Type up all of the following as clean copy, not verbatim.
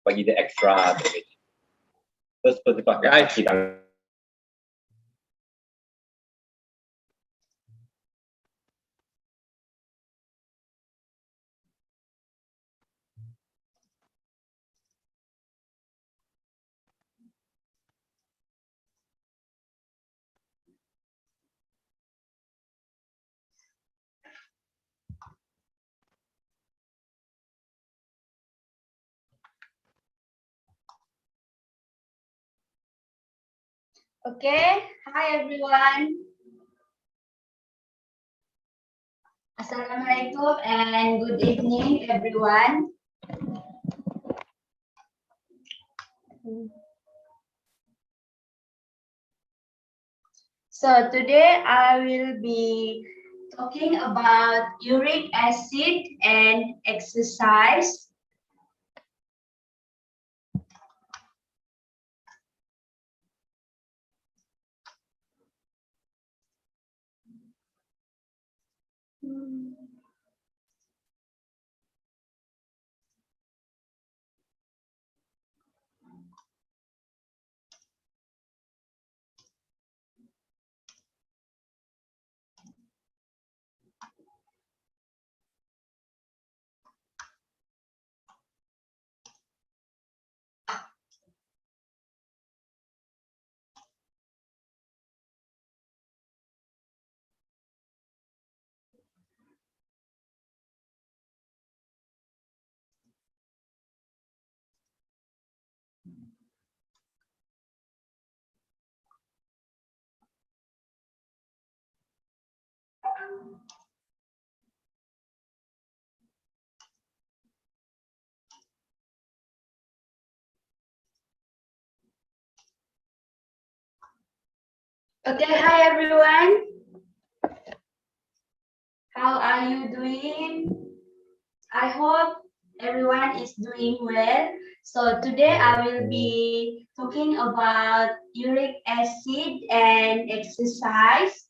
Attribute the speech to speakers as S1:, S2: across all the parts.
S1: bagi dia extra damage. Terus seperti pakai kita
S2: Okay, hi everyone. Assalamualaikum and good evening everyone. So today I will be talking about uric acid and exercise. Okay, hi everyone. How are you doing? I hope everyone is doing well. So today I will be talking about uric acid and exercise.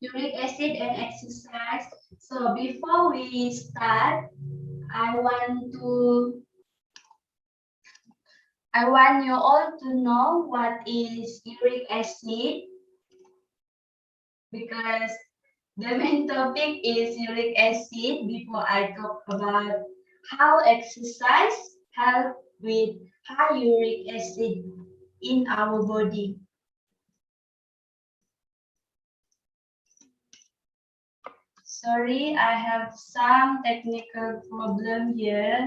S2: Uric acid and exercise. So before we start, I want you all to know what is uric acid, because the main topic is uric acid before I talk about how exercise help with high uric acid in our body. Sorry, I have some technical problem here.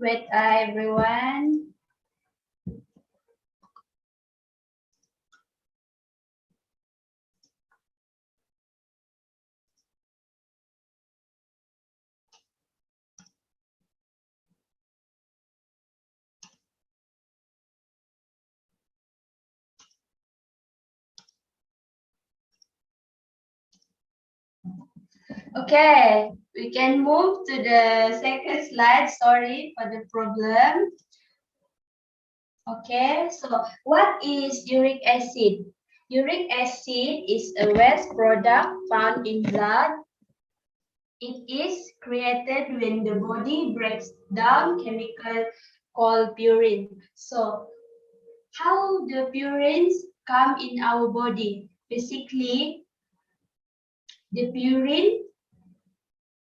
S2: Wait, everyone. Okay, we can move to the second slide. Sorry for the problem. Okay, so what is uric acid? Uric acid is a waste product found in blood. It is created when the body breaks down chemical called purine. So how the purines come in our body? Basically, the purine,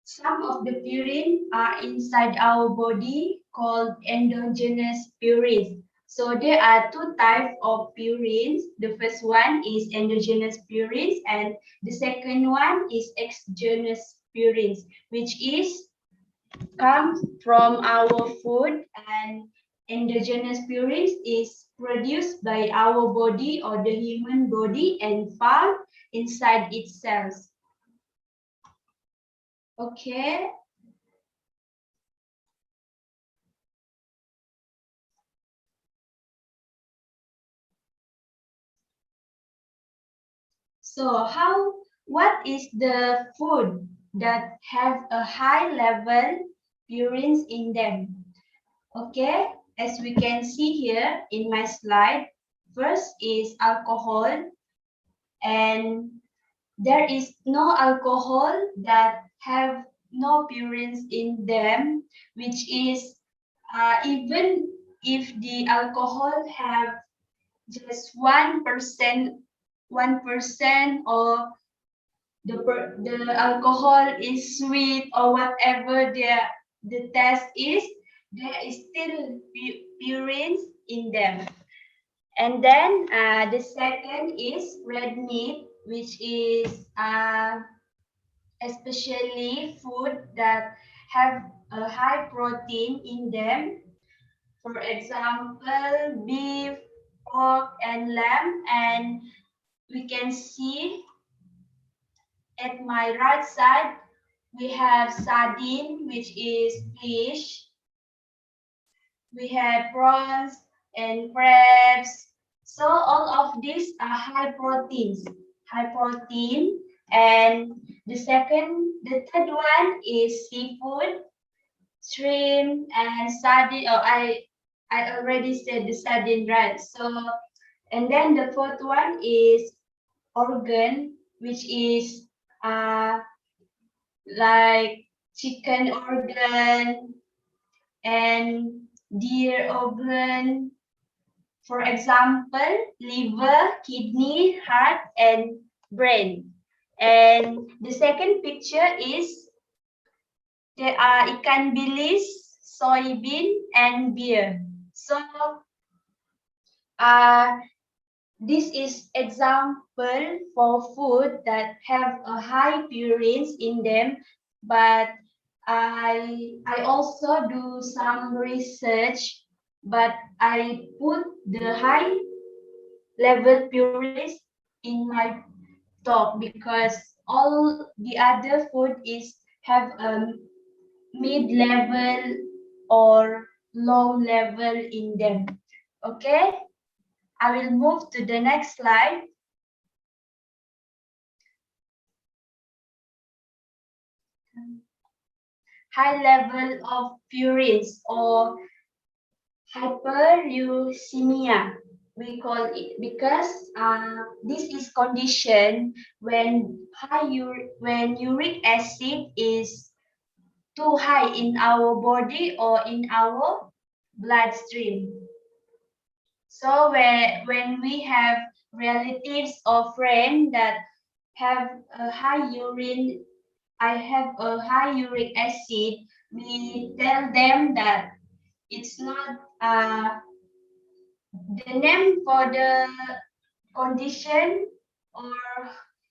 S2: some of the purine are inside our body called endogenous purines. So there are two types of purines. The first one is endogenous purines and the second one is exogenous purines, which is comes from our food, and endogenous purines is produced by our body or the human body and found inside its cells. Okay. So what is the food that have a high level purines in them? Okay, as we can see here in my slide, first is alcohol, and there is no alcohol that have no purines in them, which is even if the alcohol have just 1%, or the alcohol is sweet or whatever the taste is, there is still purines in them. And then the second is red meat, which is especially food that have a high protein in them. For example, beef, pork, and lamb. And we can see at my right side, we have sardine, which is fish. We have prawns and crabs. So all of these are high proteins, high protein. And the third one is seafood, shrimp, and sardine. Oh, I already said the sardine, right? So, and then the fourth one is organ, which is like chicken organ and deer organ. For example, liver, kidney, heart, and brain. And the second picture is there are ikan bilis, soybean, and beer. So uh, this is example for food that have a high purines in them, but I also do some research, but I put the high level purines in my top because all the other food is have a mid level or low level in them. Okay, I will move to the next slide. High level of purines or hyperuricemia. We call it because this is condition when when uric acid is too high in our body or in our bloodstream. So when we have relatives or friends that have a high urine, I have a high uric acid, we tell them that it's not the name for the condition or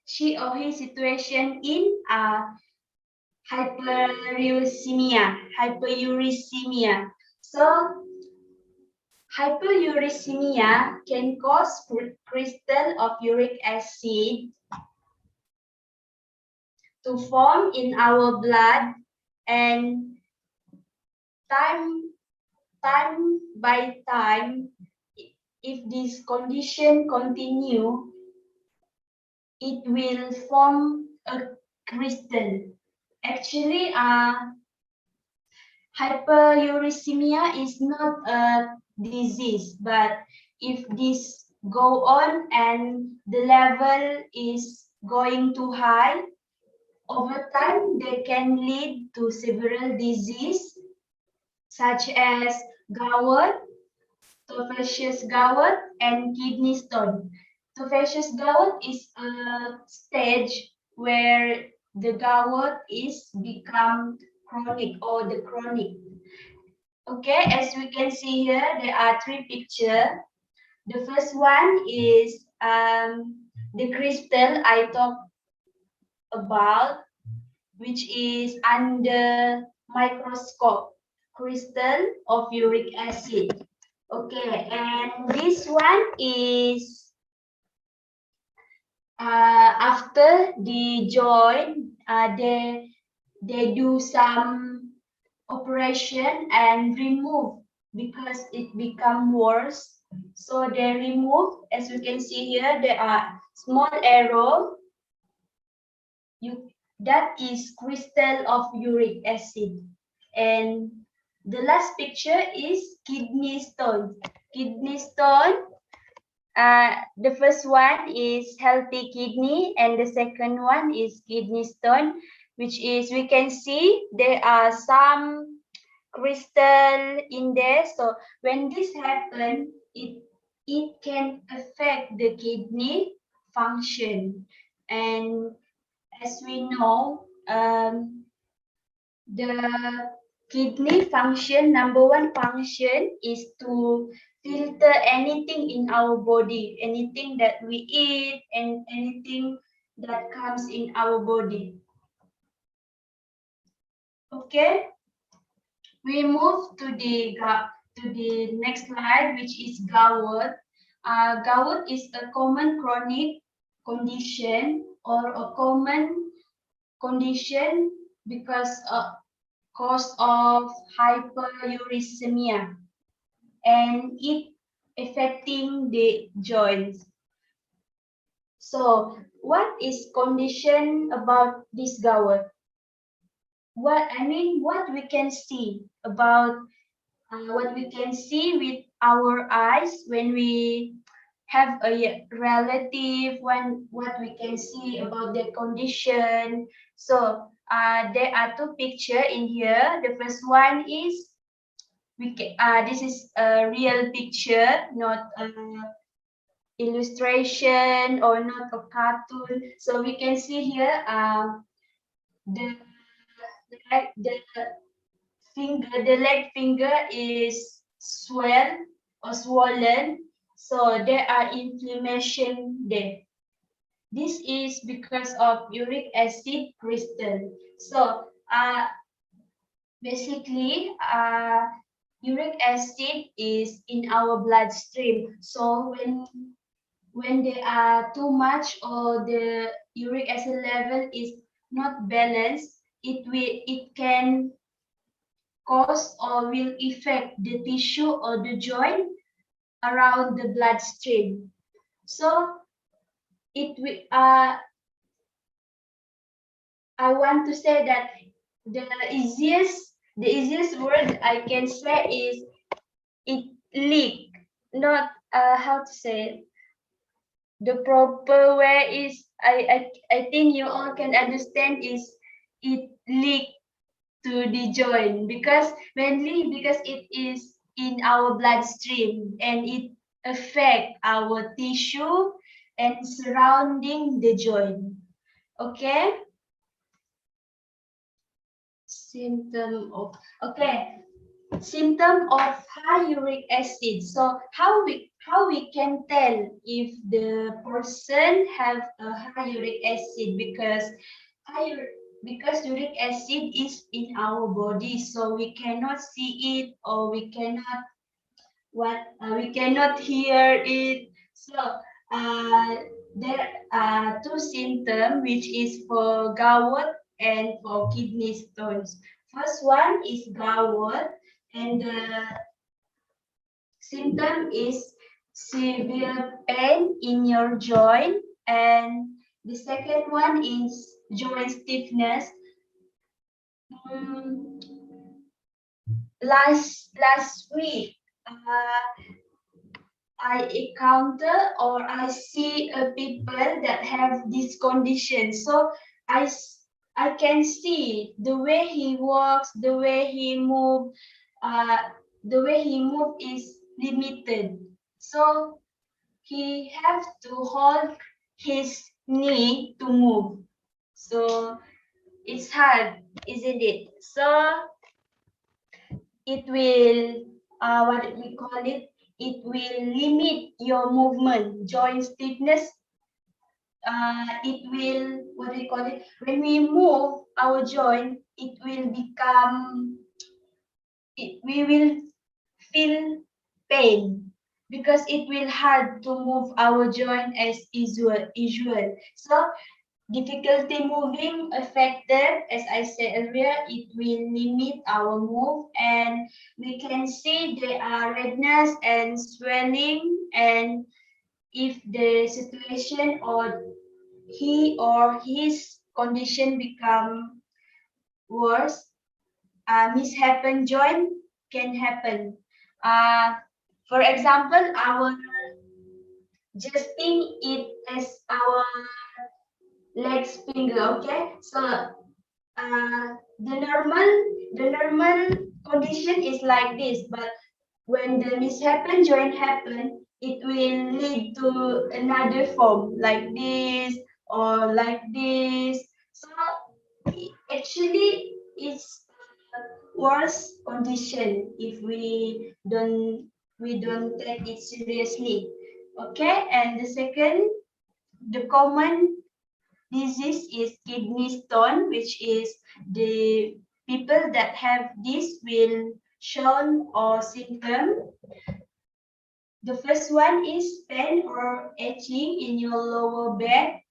S2: she or his situation in hyperuricemia. So hyperuricemia can cause crystal of uric acid to form in our blood, and time by time, if this condition continue, it will form a crystal. Actually, hyperuricemia is not a disease, but if this go on and the level is going too high, over time they can lead to several diseases such as gout, tophaceous gout, and kidney stone. Tophaceous gout is a stage where the gout is become chronic or the chronic. Okay, as we can see here, there are three pictures. The first one is the crystal I talked about, which is under microscope crystal of uric acid. Okay, and this one is after the joint, they do some operation and remove because it become worse. So they remove, as you can see here, there are small arrow. That is crystal of uric acid. And the last picture is kidney stone. Kidney stone. The first one is healthy kidney, and the second one is kidney stone, which is we can see there are some crystal in there. So when this happens, it can affect the kidney function. And as we know, the kidney function, number one function is to filter anything in our body, anything that we eat and anything that comes in our body. Okay, we move to the next slide, which is gout. Gout is a common chronic condition or a common condition because cause of hyperuricemia, and it affecting the joints. So what is condition about this gout? What we can see about what we can see with our eyes when we have a relative, when what we can see about their condition. So there are two pictures in here. The first one is this is a real picture, not a illustration or not a cartoon. So we can see here the the leg finger is swollen, so there are inflammation there. This is because of uric acid crystal. So basically uric acid is in our bloodstream. So when there are too much or the uric acid level is not balanced, it can cause or will affect the tissue or the joint around the bloodstream. So I want to say that the easiest word I can say is it leak. Not how to say it. The proper way is I think you all can understand is it leak to the joint because mainly because it is in our bloodstream and it affect our tissue and surrounding the joint. Okay. Symptom of high uric acid. So how we can tell if the person have a high uric acid because uric acid is in our body, so we cannot see it or we cannot hear it. So there are two symptoms, which is for gout and for kidney stones. First one is gout, and the symptom is severe pain in your joint, and the second one is joint stiffness. Last week, I encounter or I see people that have this condition. So I can see the way he walks, the way he move, is limited. So he have to hold his knee to move. So it's hard, isn't it? So it will what we call it, it will limit your movement, joint stiffness. It will, what we call it, when we move our joint, it will become, we will feel pain because it will hard to move our joint as usual. So difficulty moving affected, as I said earlier, it will limit our move, and we can see there are redness and swelling, and if the situation or he or his condition become worse, mishappen joint can happen. Uh, for example, our just think it as our legs finger, okay? So the normal condition is like this, but when the mishappen joint happen, it will lead to another form like this or like this. So actually it's worse condition if we don't take it seriously. Okay, and the second, the common disease is kidney stone, which is the people that have this will show or symptom. The first one is pain or itching in your lower back,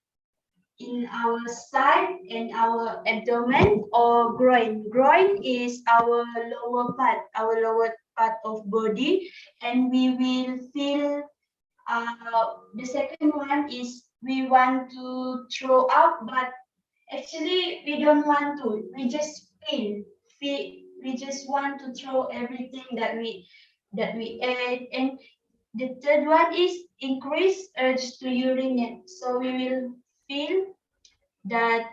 S2: in our side and our abdomen, or groin. Groin is our lower part of body, and we will feel. The second one is we want to throw up, but actually we don't want to. We just feel. We just want to throw everything that we ate. And the third one is increased urge to urinate. So we will feel that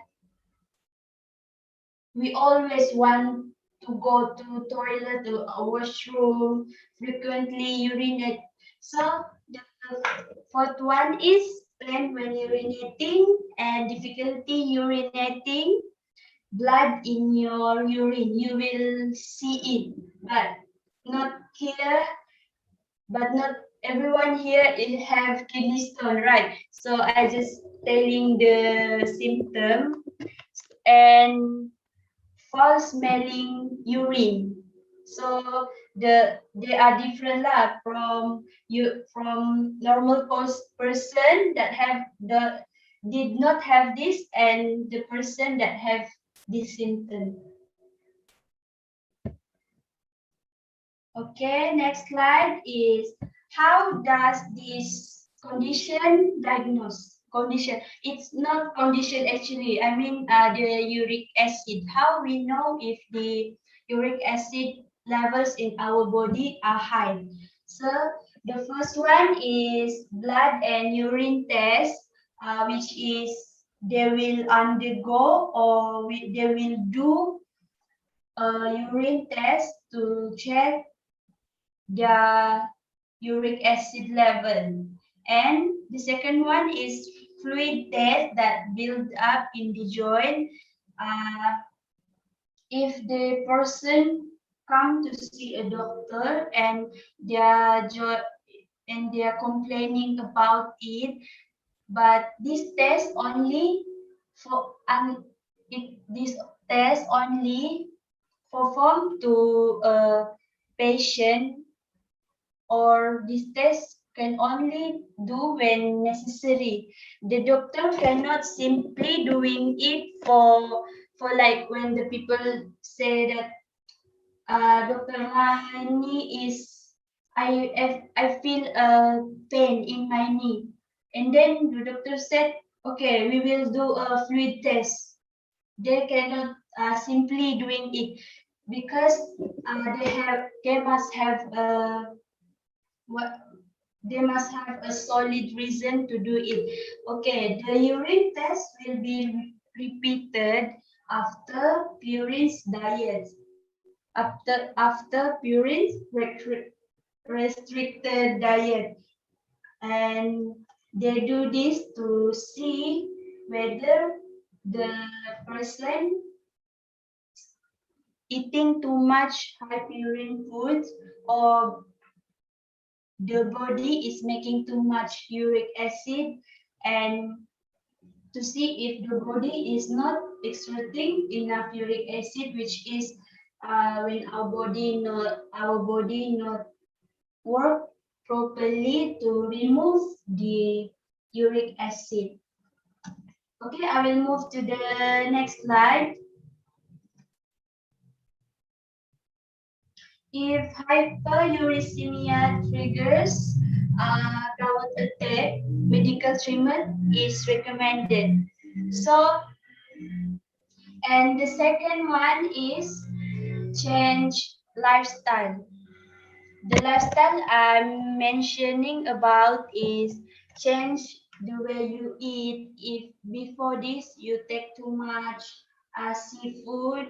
S2: we always want to go to toilet or a washroom, frequently urinate. So the fourth one is pain when urinating and difficulty urinating, blood in your urine. You will see it, but not here. But not everyone here have kidney stone, right? So I just telling the symptom. And foul smelling urine. So they are different lah from normal person that have the did not have this, and the person that have this symptom. Okay, next slide is how does this condition diagnose? Condition. It's not condition actually. I mean the uric acid. How we know if the uric acid levels in our body are high? So the first one is blood and urine test, which is they will undergo or they will do a urine test to check the uric acid level. And the second one is fluid test that build up in the joint. If the person come to see a doctor and they are complaining about it, but this test only for this test only performed to a patient, or this test can only do when necessary. The doctor cannot simply doing it for like when the people say that Dr. My knee is I feel a pain in my knee, and then the doctor said, okay, we will do a fluid test. They cannot simply doing it because they must have what they must have a solid reason to do it. Okay, the urine test will be repeated after Purin's diet. After Purin's restricted diet, and they do this to see whether the person eating too much high purine foods, or the body is making too much uric acid, and to see if the body is not exerting enough uric acid, which is when our body not work properly to remove the uric acid. Okay, I will move to the next slide. If hyperuricemia triggers gout attack, medical treatment is recommended. So, and the second one is change lifestyle. The lifestyle I'm mentioning about is change the way you eat. If before this you take too much seafood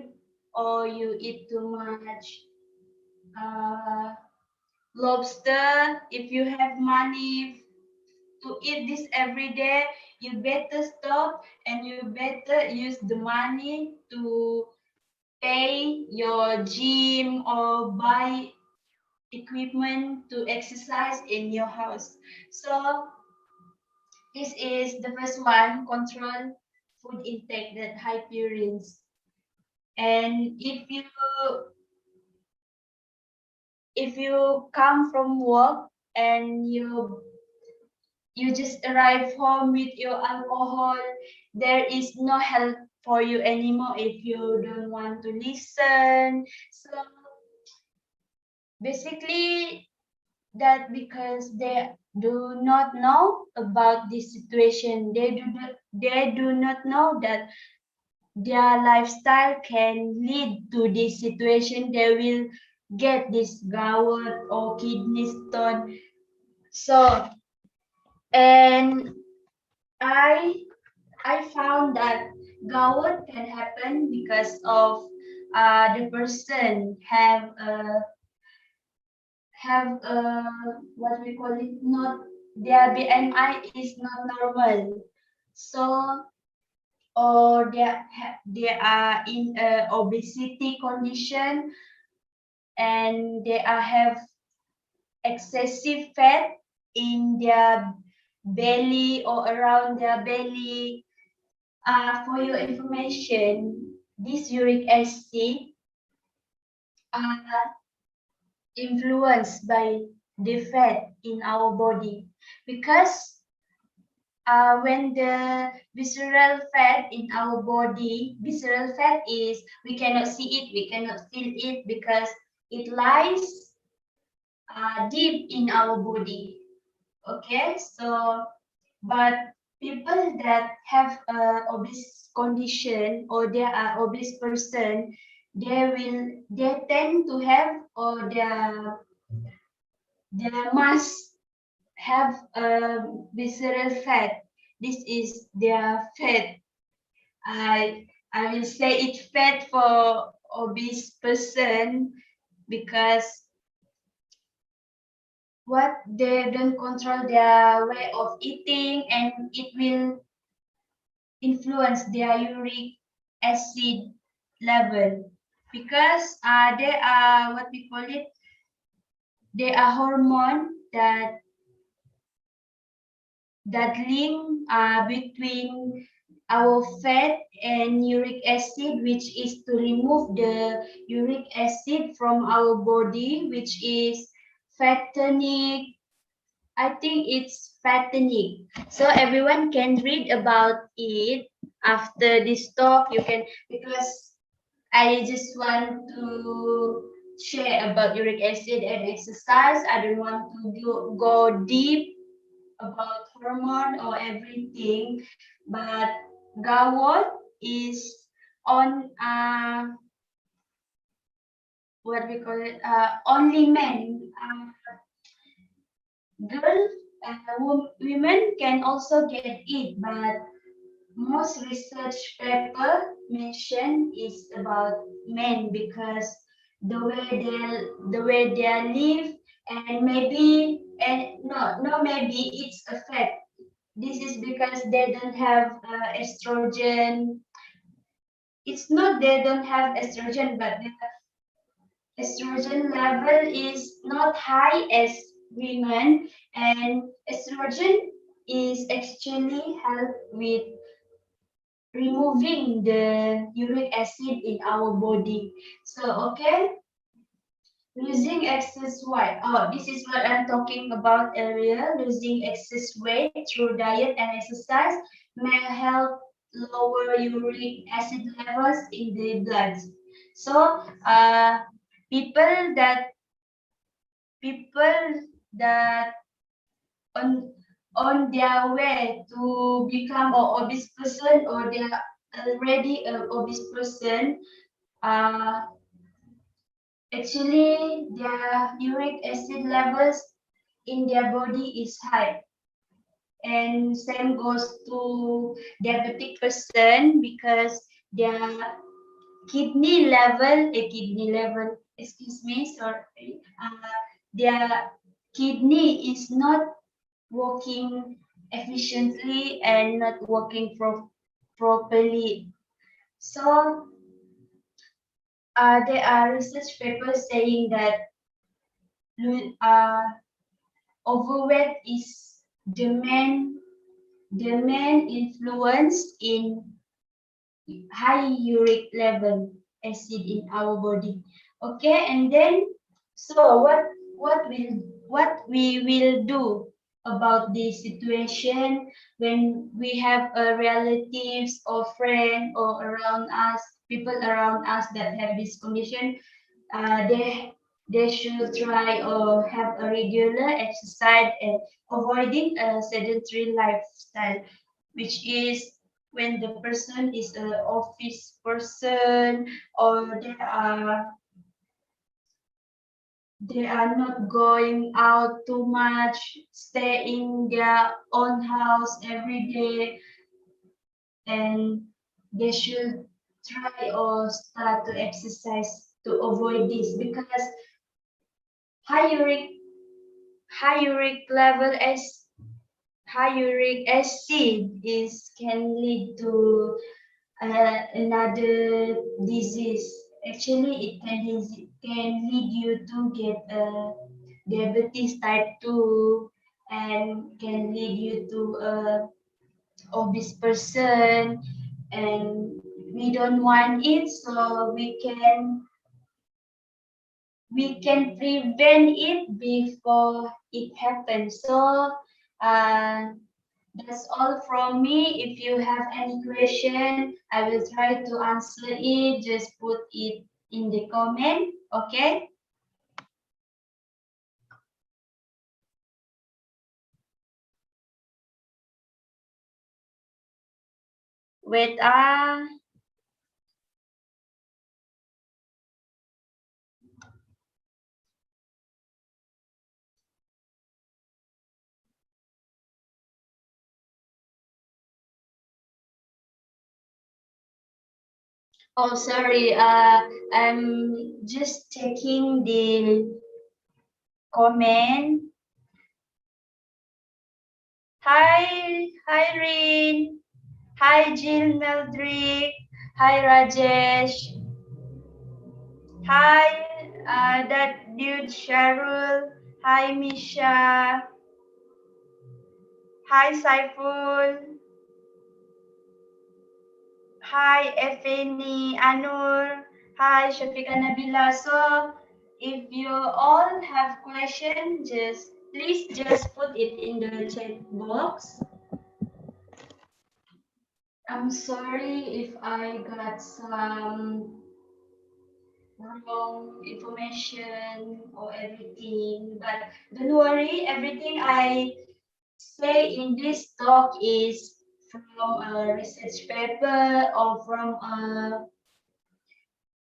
S2: or you eat too much uh, lobster, if you have money to eat this every day, you better stop and you better use the money to pay your gym or buy equipment to exercise in your house. So this is the first one, control food intake that high purines. And if you come from work and you just arrive home with your alcohol, there is no help for you anymore if you don't want to listen. So basically that because they do not know about this situation, they do not know that their lifestyle can lead to this situation. They will get this gout or kidney stone. So and i I found that gout can happen because of the person have what we call it, not their BMI is not normal. So or they are in a obesity condition and they are have excessive fat in their belly or around their belly. For your information, this uric acid are influenced by the fat in our body because when the visceral fat in our body, visceral fat is we cannot see it, we cannot feel it because it lies deep in our body. Okay, so but people that have a obese condition or they are obese person, they tend to have or they must have a visceral fat. This is their fat. I will say it fat for obese person because what they don't control their way of eating and it will influence their uric acid level because they are what we call it, they are hormone that link between our fat and uric acid, which is to remove the uric acid from our body, which is fattening. I think it's fattening. So everyone can read about it after this talk. You can, because I just want to share about uric acid and exercise. I don't want to go deep about hormone or everything, but gout is on what we call it, only men. Girls and women can also get it, but most research paper mention is about men because the way they live and maybe and no maybe it's a fact. This is because they don't have estrogen. It's not they don't have estrogen, but the estrogen level is not high as women, and estrogen is actually help with removing the uric acid in our body. So, okay, losing excess weight. Oh, this is what I'm talking about earlier. Losing excess weight through diet and exercise may help lower uric acid levels in the blood. So, people that people that on on their way to become an obese person, or they are already an obese person, uh, actually their uric acid levels in their body is high. And same goes to diabetic person, because their excuse me, sorry, their kidney is not working efficiently and not working properly. So, there are research papers saying that uh, overweight is the main the main influence in high uric level acid in our body. Okay, and then, so what we will do about this situation when we have relatives or friend or around us, people around us that have this condition. They should try or have a regular exercise and avoiding a sedentary lifestyle, which is when the person is an office person, or they are not going out too much, stay in their own house every day, and they should try or start to exercise to avoid this, because high uric high uric level as high uric acid is can lead to another disease. Actually, can lead you to get diabetes type 2, and can lead you to a obese person, and we don't want it, so we can prevent it before it happens. So, uh, that's all from me. If you have any question, I will try to answer it. Just put it in the comment. Okay. Wait. Oh, sorry. I'm just checking the comment. Hi, Rin. Hi, Jill Meldrick. Hi, Rajesh. Hi, that dude Sharul. Hi, Misha. Hi, Saiful. Hi, Effeni, Anur. Hi, Shafika Nabila. So, if you all have questions, please just put it in the chat box. I'm sorry if I got some wrong information or everything, but don't worry, everything I say in this talk is from a research paper or from a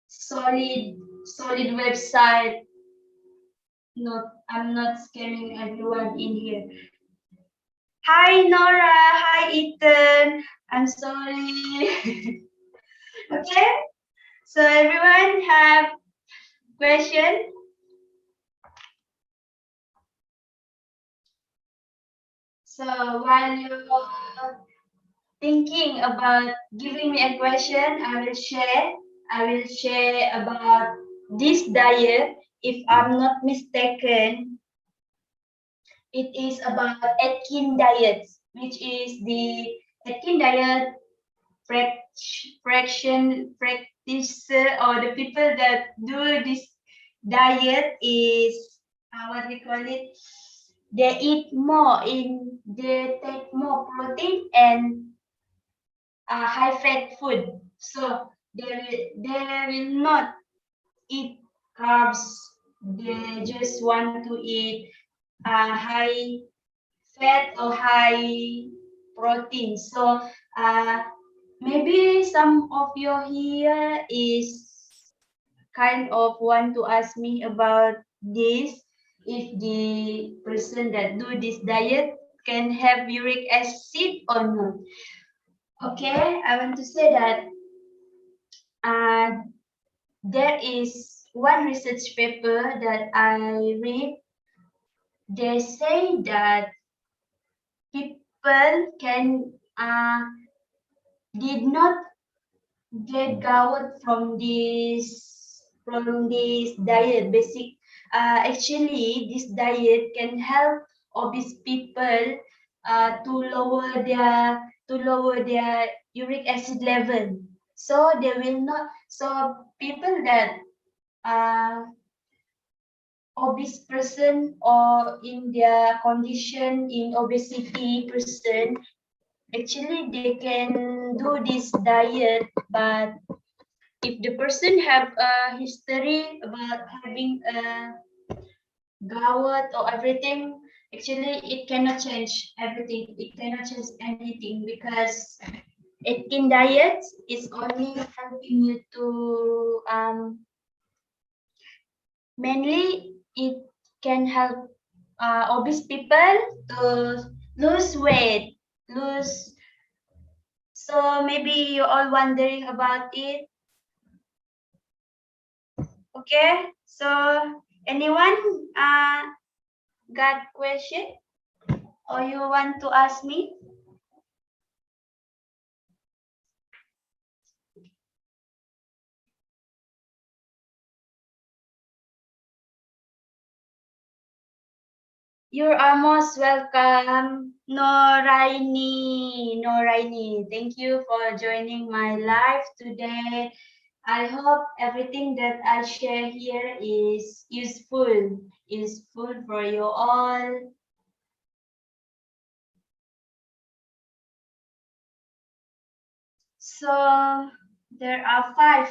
S2: solid website. Not, I'm not scamming everyone in here. Hi Nora, hi Ethan. I'm sorry. Okay, so everyone have question? So while you're thinking about giving me a question, I will share about this diet. If I'm not mistaken, it is about Atkins diet, which is the Atkins diet practitioner or the people that do this diet is what we call it. They eat more they take more protein and high fat food. So they will not eat carbs. They just want to eat high fat or high protein. So maybe some of you here is kind of want to ask me about this. If the person that do this diet can have uric acid or not. Okay, I want to say that there is one research paper that I read. They say that people can did not get gout from this diet. Actually, this diet can help obese people to lower their uric acid level. So they will not. So people that obese person or in their condition in obesity person, actually they can do this diet, but if the person have a history about having a gout or everything, actually it cannot change everything. It cannot change anything because eating diet is only helping you to mainly it can help obese people to lose weight, lose. So maybe you're all wondering about it. Okay, so anyone got question or you want to ask me? You are most welcome, Noraini. Noraini, thank you for joining my live today. I hope everything that I share here is useful for you all. So there are five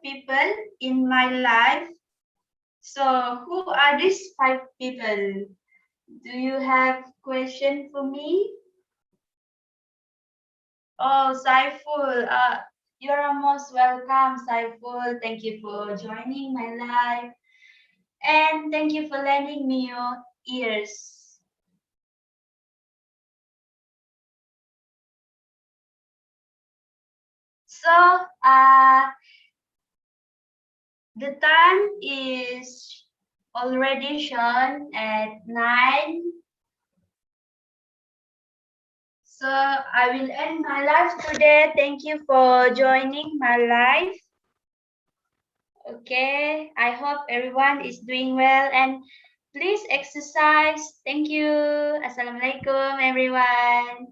S2: people in my life. So who are these five people? Do you have question for me? Oh, Saiful, you're most welcome, Saiful. Thank you for joining my live. And thank you for lending me your ears. So, the time is already shown at 9. So I will end my live today. Thank you for joining my live. Okay, I hope everyone is doing well and please exercise. Thank you. Assalamualaikum everyone.